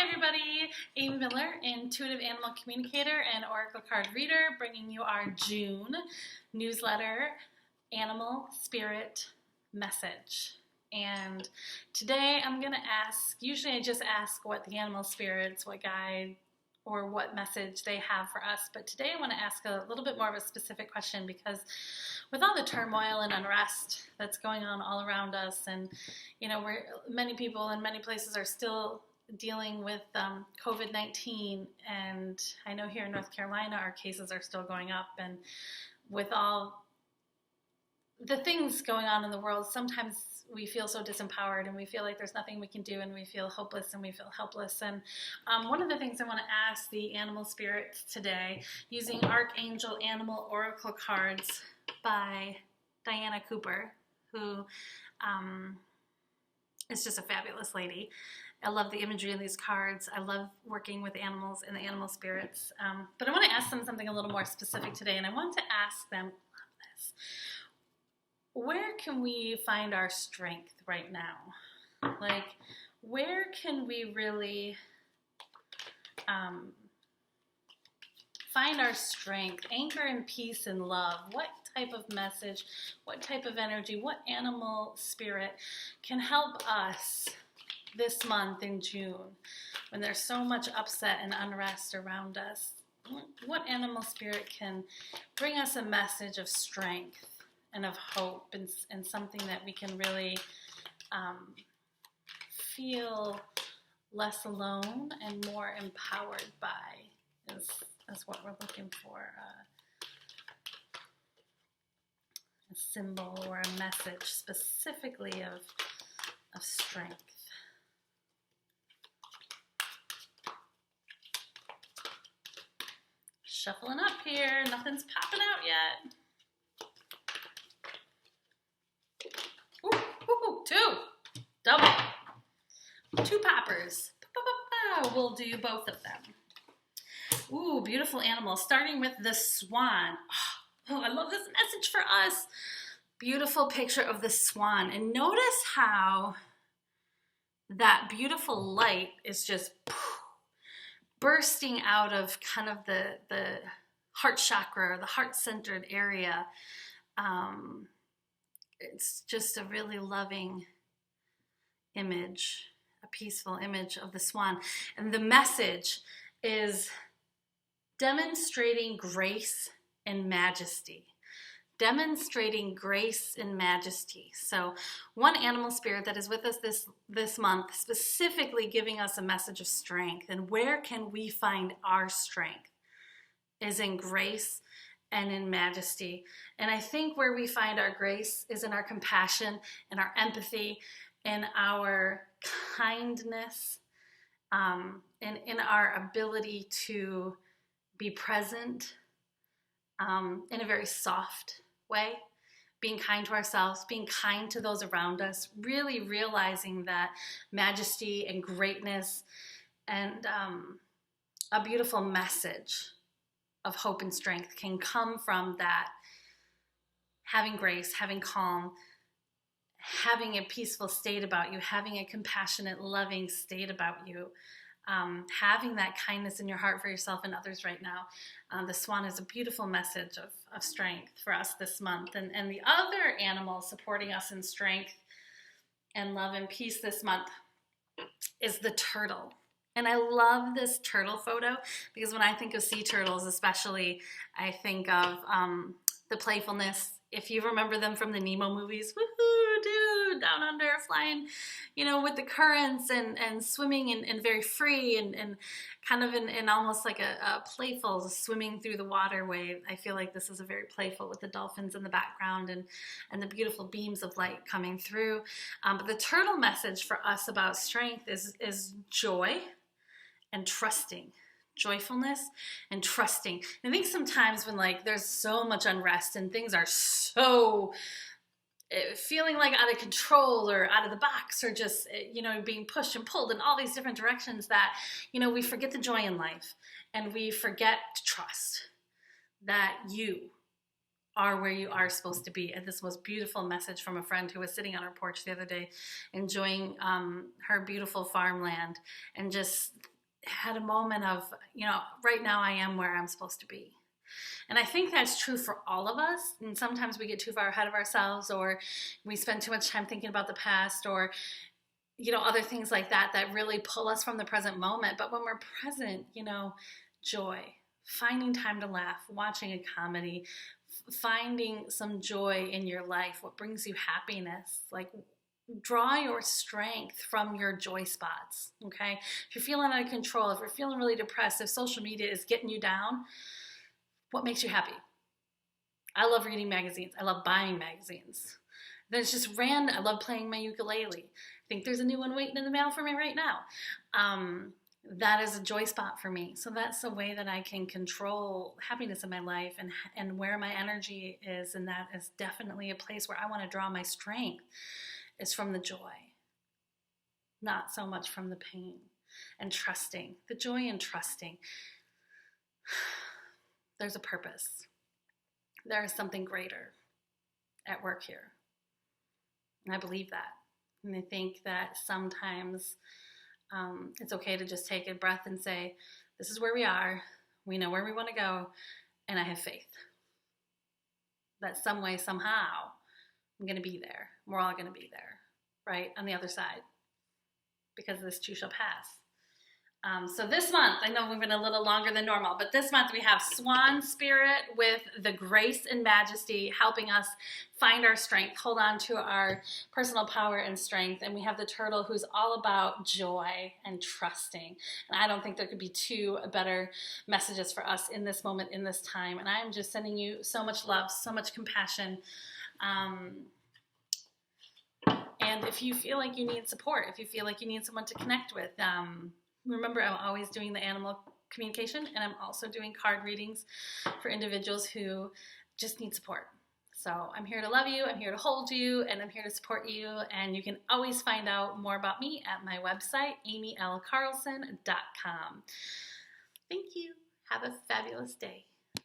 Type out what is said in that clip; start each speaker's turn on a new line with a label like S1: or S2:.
S1: Hi everybody, Amy Miller, intuitive animal communicator and oracle card reader, bringing you our June newsletter, Animal Spirit Message. And today I'm going to ask, usually I just ask what the animal spirits, what guide, or what message they have for us. But today I want to ask a little bit more of a specific question, because with all the turmoil and unrest that's going on all around us, and many people in many places are still dealing with COVID-19, and I know here in North Carolina our cases are still going up, and with all the things going on in the world, sometimes we feel so disempowered and we feel like there's nothing we can do, and we feel hopeless and we feel helpless. And one of the things I want to ask the animal spirits today, using Archangel Animal Oracle cards by Diana Cooper, who is just a fabulous lady. I love the imagery in these cards. I love working with animals and the animal spirits. But I want to ask them something a little more specific today, and I want to ask them this. Where can we find our strength right now? Like, where can we really find our strength, anchor in peace and love? What type of message, what type of energy, what animal spirit can help us this month in June, when there's so much upset and unrest around us? What animal spirit can bring us a message of strength and of hope, and something that we can really feel less alone and more empowered by, is what we're looking for. A symbol or a message specifically of strength. Shuffling up here, nothing's popping out yet. Ooh, two, double, two poppers. We'll do both of them. Ooh, beautiful animals, starting with the swan. Oh, I love this message for us. Beautiful picture of the swan, and notice how that beautiful light is just bursting out of kind of the heart chakra, or the heart-centered area. It's just a really loving image, a peaceful image of the swan. And the message is demonstrating grace and majesty. Demonstrating grace and majesty. So one animal spirit that is with us this month, specifically giving us a message of strength. And where can we find our strength? Is in grace and in majesty. And I think where we find our grace is in our compassion and our empathy and our kindness, and in our ability to be present in a very soft way, being kind to ourselves, being kind to those around us, really realizing that majesty and greatness and a beautiful message of hope and strength can come from that, having grace, having calm, having a peaceful state about you, having a compassionate, loving state about you, having that kindness in your heart for yourself and others right now. The swan is a beautiful message of strength for us this month. And the other animal supporting us in strength and love and peace this month is the turtle. And I love this turtle photo, because when I think of sea turtles especially, I think of the playfulness. If you remember them from the Nemo movies, woohoo, dude, down under, flying, with the currents and swimming and very free and kind of in almost like a playful swimming through the waterway. I feel like this is a very playful, with the dolphins in the background and the beautiful beams of light coming through. But the turtle message for us about strength is joy and trusting. Joyfulness and trusting. And I think sometimes when there's so much unrest and things are so feeling like out of control or out of the box, or just being pushed and pulled in all these different directions, that we forget the joy in life, and we forget to trust that you are where you are supposed to be. And this most beautiful message from a friend who was sitting on her porch the other day, enjoying her beautiful farmland, and just had a moment of, right now I am where I'm supposed to be. And I think that's true for all of us. And sometimes we get too far ahead of ourselves, or we spend too much time thinking about the past, or other things like that that really pull us from the present moment. But when we're present, joy, finding time to laugh, watching a comedy, finding some joy in your life, what brings you happiness, like draw your strength from your joy spots, okay? If you're feeling out of control, if you're feeling really depressed, if social media is getting you down, what makes you happy? I love reading magazines. I love buying magazines. There's just random. I love playing my ukulele. I think there's a new one waiting in the mail for me right now. That is a joy spot for me. So that's a way that I can control happiness in my life and where my energy is. And that is definitely a place where I want to draw my strength, is from the joy, not so much from the pain. And trusting, the joy in trusting. There's a purpose. There is something greater at work here. And I believe that. And I think that sometimes it's okay to just take a breath and say, this is where we are. We know where we want to go. And I have faith that some way, somehow, I'm going to be there. We're all going to be there, right? On the other side. Because this too shall pass. So this month, I know we've been a little longer than normal, but this month we have Swan Spirit with the grace and majesty helping us find our strength, hold on to our personal power and strength. And we have the Turtle, who's all about joy and trusting. And I don't think there could be two better messages for us in this moment, in this time. And I'm just sending you so much love, so much compassion. And if you feel like you need support, if you feel like you need someone to connect with, remember, I'm always doing the animal communication, and I'm also doing card readings for individuals who just need support. So I'm here to love you, I'm here to hold you, and I'm here to support you. And you can always find out more about me at my website, amylcarlson.com. Thank you. Have a fabulous day.